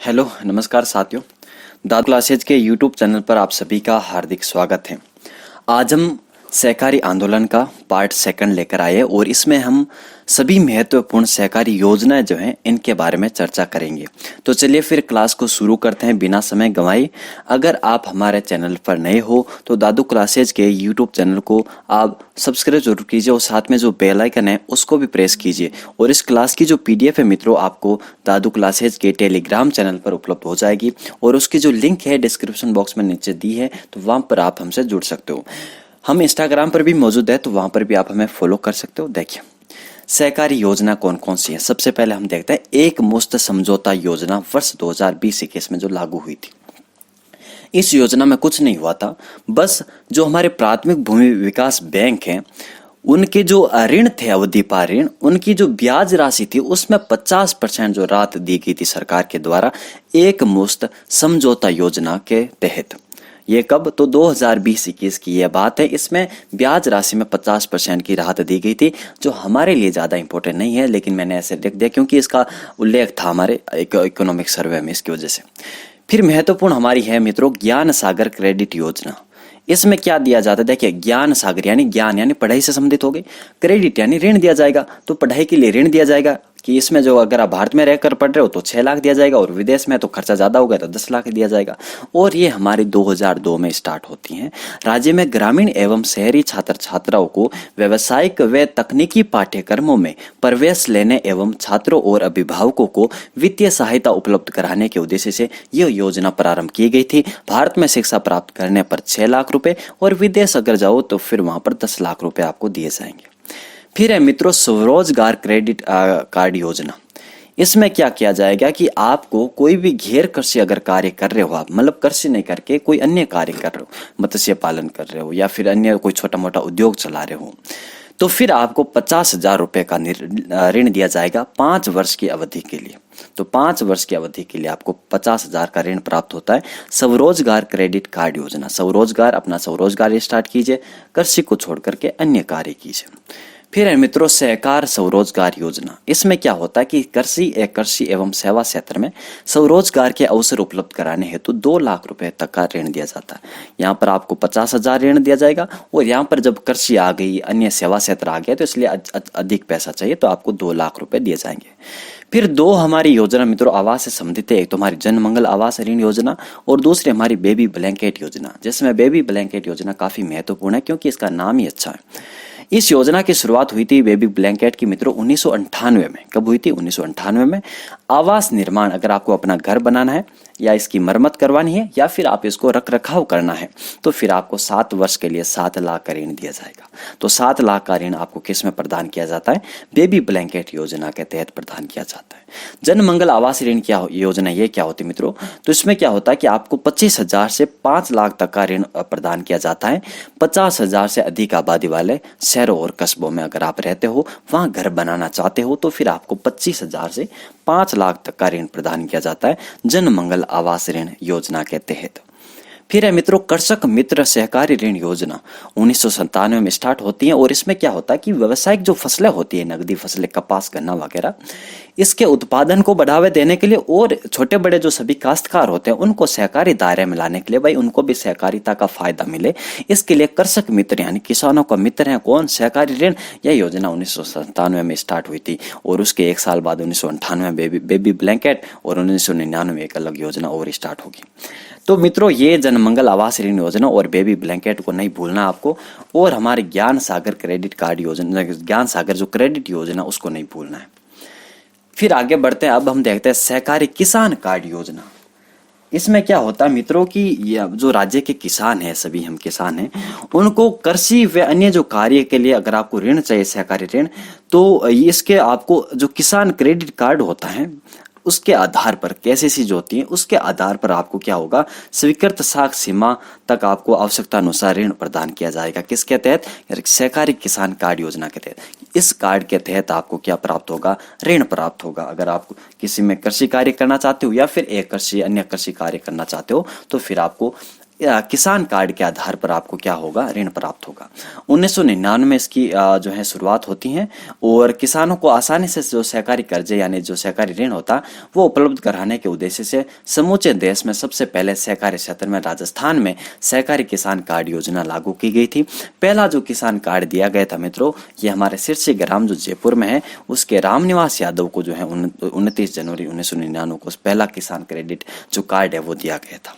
Hello नमस्कार साथियों। दादू classes के यूट्यूब चैनल पर आप सभी का हार्दिक स्वागत है। आज हम सहकारी आंदोलन का पार्ट सेकंड लेकर आए हैं और इसमें हम सभी महत्वपूर्ण सहकारी योजनाएं जो हैं इनके बारे में चर्चा करेंगे। तो चलिए फिर क्लास को शुरू करते हैं बिना समय गंवाए। अगर आप हमारे चैनल पर नए हो तो दादू क्लासेज के यूट्यूब चैनल को आप सब्सक्राइब जरूर कीजिए और साथ में जो बेल आइकन है उसको भी प्रेस कीजिए। और इस क्लास की जो पीडीएफ है मित्रों आपको दादू क्लासेज के टेलीग्राम चैनल पर उपलब्ध हो जाएगी और उसकी जो लिंक है डिस्क्रिप्शन बॉक्स में नीचे दी है, तो वहां पर आप हमसे जुड़ सकते हो। हम इंस्टाग्राम पर भी मौजूद है, तो वहां पर भी आप हमें फॉलो कर सकते हो। देखिए सहकारी योजना कौन कौन सी है। सबसे पहले हम देखते हैं एक मुश्त समझौता योजना वर्ष 2020-21 में जो लागू हुई थी। इस योजना में कुछ नहीं हुआ था, बस जो हमारे प्राथमिक भूमि विकास बैंक हैं उनके जो ऋण थे अवधि पार ऋण, उनकी जो ब्याज राशि थी उसमें 50% जो राहत दी गई थी सरकार के द्वारा एक मुश्त समझौता योजना के तहत। ये कब? तो 2020-21 की यह बात है। इसमें ब्याज राशि में 50% की राहत दी गई थी, जो हमारे लिए ज़्यादा इंपॉर्टेंट नहीं है, लेकिन मैंने ऐसे लिख दिया क्योंकि इसका उल्लेख था हमारे इकोनॉमिक सर्वे में, इसकी वजह से। फिर महत्वपूर्ण हमारी है मित्रों ज्ञान सागर क्रेडिट योजना। इसमें क्या दिया जाता है? देखिए ज्ञान सागर यानी ज्ञान यानी पढ़ाई से संबंधित हो गई, क्रेडिट यानी ऋण दिया जाएगा, तो पढ़ाई के लिए ऋण दिया जाएगा कि इसमें जो अगर आप भारत में रहकर पढ़ रहे हो तो 6 लाख दिया जाएगा और विदेश में तो खर्चा ज़्यादा होगा तो 10 लाख दिया जाएगा। और ये हमारी 2002 में स्टार्ट होती हैं। राज्य में ग्रामीण एवं शहरी छात्र छात्राओं को व्यावसायिक व तकनीकी पाठ्यक्रमों में प्रवेश लेने एवं छात्रों और अभिभावकों को वित्तीय सहायता उपलब्ध कराने के उद्देश्य से यह योजना प्रारंभ की गई थी। भारत में शिक्षा प्राप्त करने पर 6 लाख रुपए और विदेश अगर जाओ तो फिर वहां पर 10 लाख रुपए आपको दिए जाएंगे। फिर है मित्रों स्वरोजगार क्रेडिट कार्ड योजना। इसमें क्या किया जाएगा कि आपको कोई भी गैर कृषि अगर कार्य कर रहे हो, आप मतलब कृषि नहीं करके कोई अन्य कार्य कर रहे हो, मत्स्य पालन कर रहे हो या फिर अन्य कोई छोटा मोटा उद्योग चला रहे हो, तो फिर आपको 50,000 रुपए का ऋण दिया जाएगा 5 वर्ष की अवधि के लिए। तो 5 वर्ष की अवधि के लिए आपको 50,000 का ऋण प्राप्त होता है। स्वरोजगार क्रेडिट कार्ड योजना, स्वरोजगार अपना स्वरोजगार स्टार्ट कीजिए, कृषि को छोड़ करके अन्य कार्य कीजिए। फिर है मित्रों सहकार स्वरोजगार योजना। इसमें क्या होता है कि कृषि एवं सेवा क्षेत्र में स्वरोजगार के अवसर उपलब्ध कराने हेतु 2 लाख रुपए तक का ऋण दिया जाता है। यहाँ पर आपको 50,000 ऋण दिया जाएगा और यहाँ पर जब कृषि आ गई, अन्य सेवा क्षेत्र आ गया, तो इसलिए अधिक पैसा चाहिए तो आपको 2 लाख रुपए दिए जाएंगे। फिर 2 हमारी योजना मित्रों आवास से संबंधित है। एक तो हमारी जन मंगल आवास ऋण योजना और दूसरी हमारी बेबी ब्लैंकेट योजना, जिसमें बेबी ब्लैंकेट योजना काफी महत्वपूर्ण है क्योंकि इसका नाम ही अच्छा है। इस योजना की शुरुआत हुई थी बेबी ब्लैंकेट की मित्रों 1998 में। कब हुई थी? 1998 में। आवास निर्माण, अगर आपको अपना घर बनाना है या इसकी मरम्मत करवानी है या फिर आप इसको रख रखाव करना है, तो फिर आपको 7 वर्ष के लिए 7 लाख का ऋण दिया जाएगा। तो 7 लाख का ऋण आपको किस में प्रदान किया जाता है? बेबी ब्लैंकेट योजना के तहत प्रदान किया जाता है। जन मंगल आवास ऋण क्या योजना, ये क्या होती है मित्रों? तो इसमें क्या होता है कि आपको 25,000 से 5 लाख तक का ऋण प्रदान किया जाता है। 50,000 से अधिक आबादी वाले शहरों और कस्बों में अगर आप रहते हो, वहां घर बनाना चाहते हो, तो फिर आपको 25,000 से 5 लाख तक का ऋण प्रदान किया जाता है जन मंगल आवास ऋण योजना के तहत। फिर है मित्रों कृषक मित्र सहकारी ऋण योजना 1997 में स्टार्ट होती है और इसमें क्या होता है कि व्यावसायिक जो फसलें होती है, नकदी फसलें, कपास, गन्ना वगैरह, इसके उत्पादन को बढ़ावा देने के लिए और छोटे बड़े जो सभी काश्तकार होते हैं उनको सहकारी दायरे में लाने के लिए, भाई उनको भी सहकारिता का फायदा मिले, इसके लिए कृषक मित्र यानी किसानों का मित्र है कौन? सहकारी ऋण। यह योजना 1997 में स्टार्ट हुई थी और उसके 1 साल बाद 1998 में बेबी ब्लैंकेट और 1999 में एक अलग योजना और स्टार्ट होगी। तो मित्रों ये जनमंगल आवास ऋण योजना और बेबी ब्लैंकेट को नहीं भूलना आपको, और हमारे ज्ञान सागर क्रेडिट कार्ड योजना, ज्ञान सागर जो क्रेडिट योजना, उसको नहीं भूलना है। फिर आगे बढ़ते हैं। अब हम देखते हैं सहकारी किसान कार्ड योजना। इसमें क्या होता है मित्रों कि जो राज्य के किसान हैं, सभी हम किसान हैं, उनको कृषि व अन्य जो कार्य के लिए अगर आपको ऋण चाहिए, सहकारी ऋण, तो इसके आपको जो किसान क्रेडिट कार्ड होता है उसके आधार पर, केसीसी जो होती है उसके आधार पर आपको क्या होगा, स्वीकृत साख सीमा तक आपको आवश्यकता अनुसार ऋण प्रदान किया जाएगा। किसके तहत? सहकारी किसान कार्ड योजना के तहत। इस कार्ड के तहत आपको क्या प्राप्त होगा? ऋण प्राप्त होगा। अगर आप किसी में कृषि कार्य करना चाहते हो या फिर एक कृषि अन्य कृषि कार्य करना चाहते हो, तो फिर आपको किसान कार्ड के आधार पर आपको क्या होगा, ऋण प्राप्त होगा। 1999 में इसकी जो है शुरुआत होती है और किसानों को आसानी से जो सहकारी कर्जे यानी जो सहकारी ऋण होता वो उपलब्ध कराने के उद्देश्य से समूचे देश में सबसे पहले सहकारी क्षेत्र में राजस्थान में सहकारी किसान कार्ड योजना लागू की गई थी। पहला जो किसान कार्ड दिया गया था मित्रों, ये हमारे सिरसी ग्राम जो जयपुर में है उसके रामनिवास यादव को जो है 29 जनवरी 1999 को पहला किसान क्रेडिट जो कार्ड है वो दिया गया था।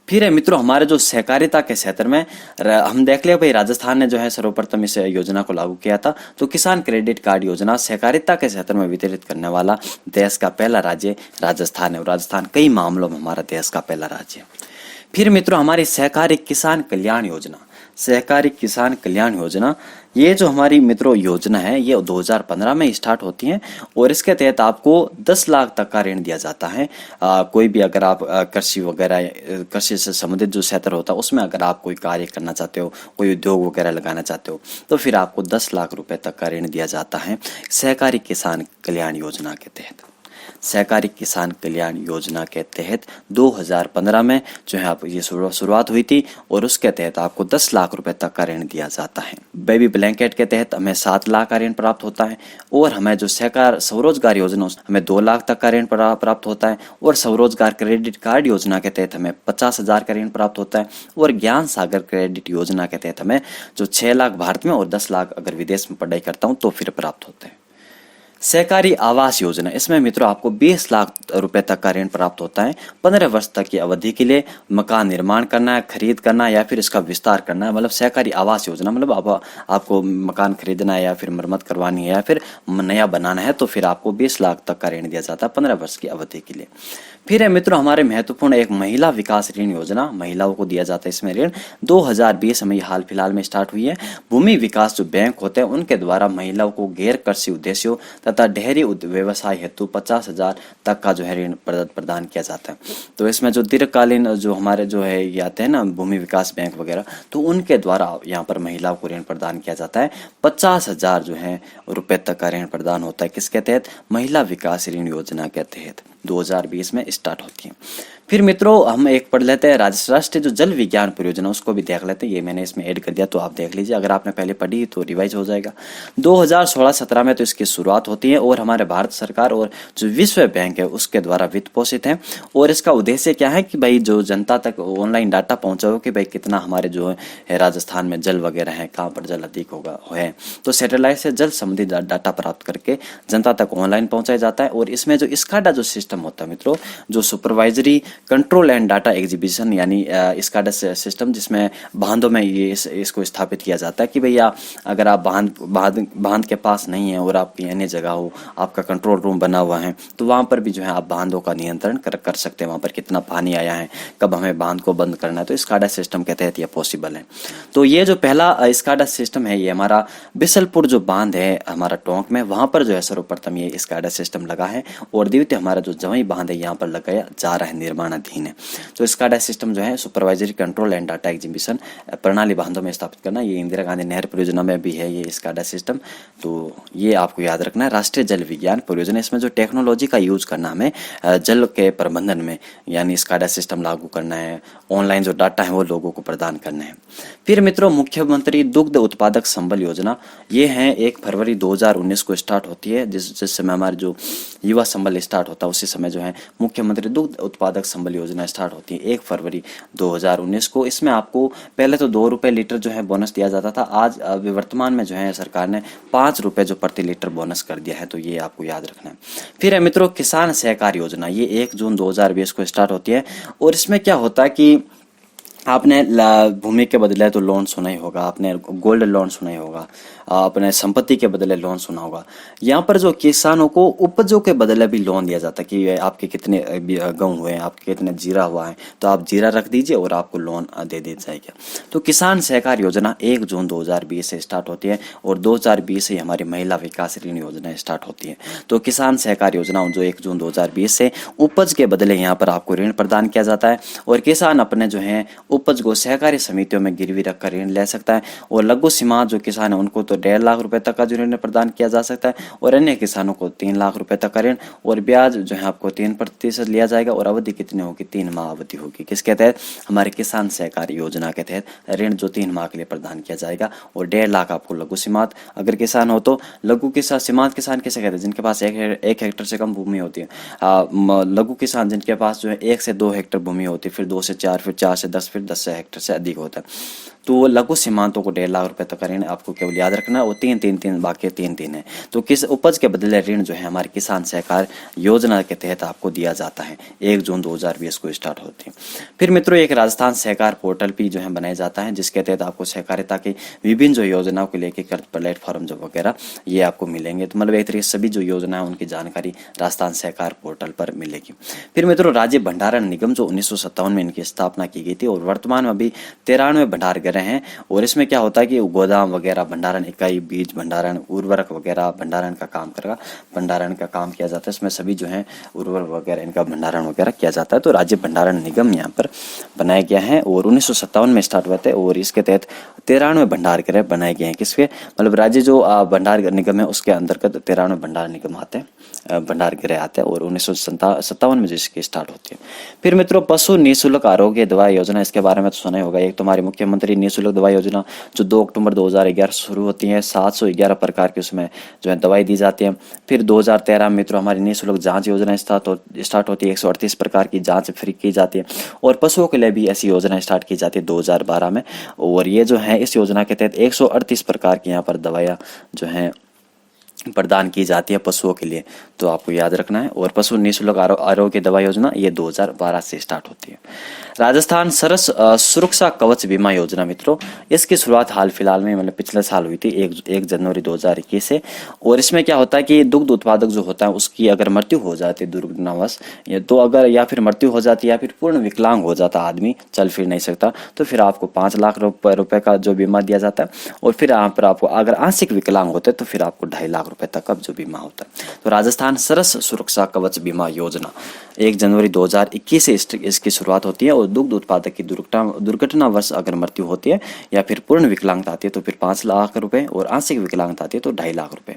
फिर है मित्रों हमारे जो सहकारिता के क्षेत्र में हम देख लिया भाई, राजस्थान ने जो है सर्वप्रथम इस योजना को लागू किया था। तो किसान क्रेडिट कार्ड योजना सहकारिता के क्षेत्र में वितरित करने वाला देश का पहला राज्य राजस्थान है और राजस्थान कई मामलों में हमारा देश का पहला राज्य है। फिर मित्रों हमारी सहकारी किसान कल्याण योजना, सहकारी किसान कल्याण योजना, ये जो हमारी मित्रों योजना है ये 2015 में स्टार्ट होती है और इसके तहत आपको 10 लाख तक का ऋण दिया जाता है। कोई भी अगर आप कृषि वगैरह कृषि से संबंधित जो क्षेत्र होता है उसमें अगर आप कोई कार्य करना चाहते हो, कोई उद्योग वगैरह लगाना चाहते हो तो फिर आपको 10 लाख रुपए तक का ऋण दिया जाता है सहकारी किसान कल्याण योजना के तहत। सहकारी किसान कल्याण योजना के तहत 2015 में जो है आप ये शुरुआत हुई थी और उसके तहत आपको 10 लाख रुपए तक का ऋण दिया जाता है। बेबी ब्लैंकेट के तहत हमें 7 लाख का ऋण प्राप्त होता है और हमें जो सहकार स्वरोजगार योजना हमें 2 लाख तक का ऋण प्राप्त होता है और स्वरोजगार क्रेडिट कार्ड योजना के तहत हमें 50,000 का ऋण प्राप्त होता है और ज्ञान सागर क्रेडिट योजना के तहत हमें जो 6 लाख भारत में और 10 लाख अगर विदेश में पढ़ाई करता हूँ तो फिर प्राप्त होते हैं। सहकारी आवास योजना, इसमें मित्रों आपको 20 लाख रुपए तक का ऋण प्राप्त होता है 15 वर्ष तक की अवधि के लिए। मकान निर्माण करना है, खरीद करना है या फिर इसका विस्तार करना है, मतलब सहकारी आवास योजना मतलब आपको मकान खरीदना है या फिर मरम्मत करवानी है या फिर नया बनाना है तो फिर आपको 20 लाख तक का ऋण दिया जाता है 15 वर्ष की अवधि के लिए। फिर है मित्रों हमारे महत्वपूर्ण एक महिला विकास ऋण योजना, महिलाओं को दिया जाता है इसमें ऋण। 2020 में हाल फिलहाल में स्टार्ट हुई है। भूमि विकास जो बैंक होते हैं उनके द्वारा महिलाओं को गैर कृषि उद्देश्यों तथा डेयरी व्यवसाय हेतु 50,000 तक का जो है ऋण प्रदान किया जाता है। तो इसमें जो दीर्घकालीन जो हमारे जो है ये आते हैं ना भूमि विकास बैंक वगैरह, तो उनके द्वारा यहाँ पर महिलाओं को ऋण प्रदान किया जाता है 50,000 जो है रुपए तक का ऋण प्रदान होता है। किसके तहत? महिला विकास ऋण योजना के तहत 2020 में स्टार्ट होती है। फिर मित्रों हम एक पढ़ लेते हैं राष्ट्रीय जो जल विज्ञान परियोजना, उसको भी देख लेते हैं। ये मैंने इसमें ऐड कर दिया तो आप देख लीजिए, अगर आपने पहले पढ़ी तो रिवाइज हो जाएगा। 2016-17 में तो इसकी शुरुआत होती है और हमारे भारत सरकार और जो विश्व बैंक है उसके द्वारा वित्त पोषित है। और इसका उद्देश्य क्या है कि भाई जो जनता तक ऑनलाइन डाटा पहुंचाओ कि भाई कितना हमारे जो है राजस्थान में जल वगैरह है, कहाँ पर जल अधिक होगा है, तो सैटेलाइट से जल संबंधी डाटा प्राप्त करके जनता तक ऑनलाइन पहुंचाया जाता है। और इसमें जो स्काडा जो सिस्टम होता है मित्रों, जो supervisory control and data exhibition यानी स्काडा सिस्टम, जिसमें बांधों में ये इसको स्थापित किया जाता है कि भैया अगर आप बांध के पास नहीं है और आपकी अन्य जगह हो, आपका कंट्रोल रूम बना हुआ है, तो वहाँ पर भी जो है आप बांधों का नियंत्रण कर सकते हैं। वहाँ पर कितना पानी आया है, कब हमें बांध को बंद करना है, तो स्काडा सिस्टम के तहत यह पॉसिबल है। तो ये जो पहला स्काडा सिस्टम है ये हमारा बिसलपुर जो बांध है हमारा टोंक में, वहाँ पर जो है सर्वप्रथम ये स्काडा सिस्टम लगा है। और द्वितीय हमारा जो जवई बांध है यहाँ पर लगाया जा रहा है, निर्माणाधीन है। तो स्काडा सिस्टम जो है supervisory control and data exhibition प्रणाली बांधों में स्थापित करना, ये इंदिरा गांधी नहर परियोजना में भी है ये स्काडा सिस्टम। तो ये आपको याद रखना है, राष्ट्रीय जल विज्ञान परियोजना। इसमें जो टेक्नोलॉजी का यूज करना हमें जल के प्रबंधन में, यानी स्काडा सिस्टम लागू करना है, ऑनलाइन जो डाटा है वो लोगों को प्रदान करना है। फिर मित्रों मुख्यमंत्री दुग्ध उत्पादक संबल योजना, ये है 1 फरवरी 2019 को स्टार्ट होती है। जिस समय हमारे जो युवा संबल स्टार्ट होता है उसी समय जो है मुख्यमंत्री दुग्ध उत्पादक संबल योजना स्टार्ट होती है 1 फरवरी 2019 को। इसमें आपको पहले तो 2 रुपए लीटर जो है बोनस दिया जाता था, आज वर्तमान में जो है सरकार ने 5 रुपए जो प्रति लीटर बोनस कर दिया है, तो ये आपको याद रखना है। फिर है मित्रों किसान सहकार योजना, ये 1 जून 2020 को स्टार्ट होती है। और इसमें क्या होता है कि आपने भूमि के बदले तो लोन सुना ही होगा, आपने गोल्ड लोन सुना ही होगा, अपने संपत्ति के बदले लोन सुना होगा। यहाँ पर जो किसानों को उपजों के बदले भी लोन दिया जाता है कि आपके कितने गेहूं हुए हैं, आपके कितने जीरा हुआ है, तो आप जीरा रख दीजिए और आपको लोन दे दी जाएगा। तो किसान सहकार योजना 1 जून 2020 से स्टार्ट होती है और 2020 से हमारी महिला विकास ऋण योजना स्टार्ट होती है। तो किसान सहकार योजना जो 1 जून 2020 से उपज के बदले यहाँ पर आपको ऋण प्रदान किया जाता है और किसान अपने जो है उपज को सहकारी समितियों में गिरवी रखकर ऋण ले सकता है। और लघु सीमांत जो किसान है उनको तो 1.5 लाख रुपए तक का जो ऋण प्रदान किया जा सकता है, और अन्य किसानों को 3 लाख रुपए तक का ऋण, और ब्याज जो है आपको 3% लिया जाएगा। और अवधि कितनी होगी? 3 माह अवधि होगी। किसके तहत? हमारे किसान सहकारी योजना के तहत ऋण जो 3 माह के लिए प्रदान किया जाएगा। और 1.5 लाख आपको लघु सीमांत अगर किसान हो तो। लघु किसान सीमांत किसान किसे कहते हैं? जिनके पास 1 हेक्टेयर से कम भूमि होती है। लघु किसान जिनके पास जो है 1 से 2 हेक्टेयर भूमि होती है, फिर 2 से 4, फिर 4 से 10, फिर 10 से हेक्टेयर से अधिक होता है। तो लघु सीमांतों को 1.5 लाख रुपए तक का ऋण आपको केवल याद रखना है। वो 3-3-3 बाकी 3-3 है। तो किस उपज के बदले ऋण जो है हमारे किसान सहकार योजना के तहत आपको दिया जाता है। 1 जून 2020 को स्टार्ट होती है। फिर मित्रों एक राजस्थान सहकार पोर्टल भी जो है बनाया जाता है, जिसके तहत आपको सहकारिता की विभिन्न जो योजनाओं को लेकर प्लेटफॉर्म जो वगैरह ये आपको मिलेंगे। तो मतलब एक तरीके से सभी जो योजना है उनकी जानकारी राजस्थान सहकार पोर्टल पर मिलेगी। फिर मित्रों राज्य भंडारण निगम जो 1957 में इनकी स्थापना की गई थी, और वर्तमान में अभी 93 भंडारगृह हैं। और इसमें क्या होता है कि गोदाम वगैरह, भंडारण इकाई, बीज भंडारण, उर्वरक वगैरह भंडारण का काम किया जाता है। इसमें सभी जो है उर्वरक वगैरह इनका भंडारण वगैरह किया जाता है। तो राज्य भंडारण निगम यहाँ पर बनाया गया है और 1957 में स्टार्ट हुए थे, और इसके तहत 93 भंडारगृह बनाए गए हैं। किसके? मतलब राज्य जो भंडार निगम है उसके अंतर्गत 93 भंडार निगम आते हैं, भंडारगृह आते हैं, और 1957 में जिसकी स्टार्ट होती है। फिर मित्रों पशु निःशुल्क आरोग्य दवा योजना, इसके बारे में तो सुना ही होगा। एक तो हमारे मुख्यमंत्री निःशुल्क दवा योजना जो 2 अक्टूबर 2011 शुरू होती है, 711 प्रकार की उसमें जो है दवाई दी जाती है। फिर 2013 में मित्रों हमारी निःशुल्क जांच योजना स्टार्ट होती है, 138 प्रकार की जांच फ्री की जाती है। और पशुओं के लिए भी ऐसी योजना स्टार्ट की जाती है 2012 में, और ये जो है इस योजना के तहत 138 प्रकार की यहाँ पर दवाइयाँ जो हैं प्रदान की जाती है पशुओं के लिए। तो आपको याद रखना है। और पशु निःशुल्क आरोग्य दवा योजना ये 2012 से स्टार्ट होती है। राजस्थान सरस सुरक्षा कवच बीमा योजना मित्रों, इसकी शुरुआत हाल फिलहाल में मतलब पिछले साल हुई थी 1 जनवरी 2021 से। और इसमें क्या होता है कि दुग्ध उत्पादक जो होता है उसकी अगर मृत्यु हो जाती है दुर्घटनावश, तो अगर या फिर मृत्यु हो जाती है या फिर पूर्ण विकलांग हो जाता है आदमी, चल फिर नहीं सकता, तो फिर आपको 5 लाख रुपए का जो बीमा दिया जाता है। और फिर यहाँ पर आपको अगर आंशिक विकलांग होते हैं तो फिर आपको 2.5 लाख रुपए तक का जो बीमा होता है। तो राजस्थान सरस सुरक्षा कवच बीमा योजना 1 जनवरी 2021 से इसकी शुरुआत होती है। और दुग्ध उत्पादक की दुर्घटनावश अगर मृत्यु होती है या फिर पूर्ण विकलांगता आती है तो फिर 5 लाख रुपए, और आंशिक विकलांगता आती है तो 2.5 लाख रुपए।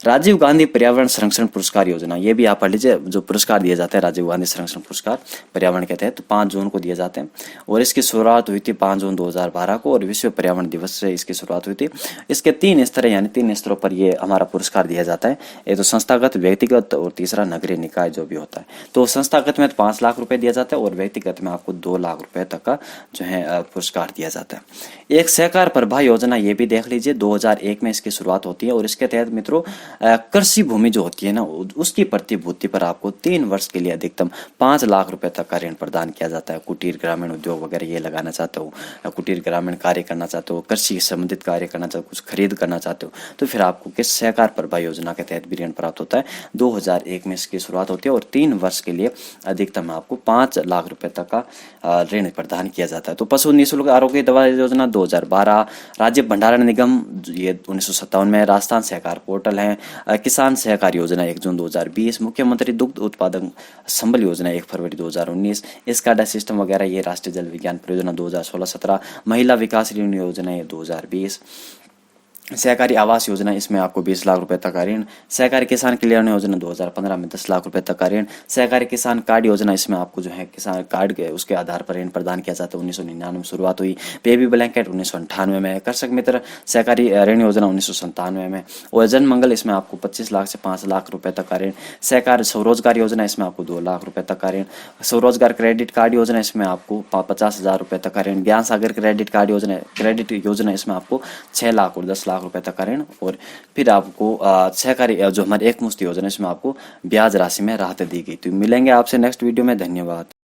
राजीव गांधी पर्यावरण संरक्षण पुरस्कार योजना, ये भी आप पढ़ लीजिए। जो पुरस्कार दिए जाते हैं राजीव गांधी संरक्षण पुरस्कार पर्यावरण के तहत 5 जून को दिए जाते हैं, और इसकी शुरुआत हुई थी 5 जून 2012 को, और विश्व पर्यावरण दिवस से इसकी शुरुआत हुई थी। इसके 3 स्तर यानी 3 स्तरों पर ये हमारा पुरस्कार दिया जाता है। एक तो संस्थागत, व्यक्तिगत, और तीसरा नगरीय निकाय जो भी होता है। तो संस्थागत में 5 लाख रुपए दिया जाता है, और व्यक्तिगत में आपको 2 लाख रुपए तक का जो है पुरस्कार दिया जाता है। एक सहकार प्रभा योजना, ये भी देख लीजिए 2001 में इसकी शुरुआत होती है। और इसके तहत मित्रों कृषि भूमि जो होती है ना उसकी प्रतिभूति पर आपको 3 वर्ष के लिए अधिकतम 5 लाख रुपए तक का ऋण प्रदान किया जाता है। कुटीर ग्रामीण उद्योग वगैरह ये लगाना चाहते हो, कुटीर ग्रामीण कार्य करना चाहते हो, कृषि संबंधित कार्य करना चाहते हो, कुछ खरीद करना चाहते हो, तो फिर आपको किस सहकार प्रभा योजना के तहत भी ऋण प्राप्त होता है। 2001 में इसकी शुरुआत होती है, और 3 वर्ष के लिए अधिकतम आपको 5 लाख रुपए तक का ऋण प्रदान किया जाता है। तो पशु निःशुल्क आरोग्य दवा योजना 2012, राज्य भंडारण निगम ये 1957 में, राजस्थान सहकार पोर्टल है, किसान सहकार योजना 1 जून 2020, मुख्यमंत्री दुग्ध उत्पादन संबल योजना 1 फरवरी 2019, स्काडा सिस्टम वगैरह ये राष्ट्रीय जल विज्ञान परियोजना 2016-17, महिला विकास ऋण योजना ये 2020, सहकारी आवास योजना इसमें आपको 20 लाख रुपए तक का ऋण, सहकारी किसान कल्याण योजना 2015 में 10 लाख रुपए तक का ऋण, सहकारी किसान कार्ड योजना इसमें आपको जो है किसान कार्ड के उसके आधार पर ऋण प्रदान किया जाता है। 1999 में शुरुआत हुई। बेबी ब्लैंकेट 1998 में, कृषक मित्र सहकारी ऋण योजना 1997 में, और जन मंगल इसमें आपको 25 लाख से 5 लाख रुपए तक का ऋण, सहकारी स्वरोजगार योजना इसमें आपको 2 लाख रुपए तक का ऋण, स्वरोजगार क्रेडिट कार्ड योजना इसमें आपको 50,000 रुपए तक का ऋण, ज्ञान सागर क्रेडिट कार्ड योजना इसमें आपको 6 लाख और 10 लाख रुपए तक का ऋण, और फिर आपको सहकारी जो हमारी एकमुश्त योजना इसमें आपको ब्याज राशि में राहत दी गई। तो मिलेंगे आपसे नेक्स्ट वीडियो में। धन्यवाद।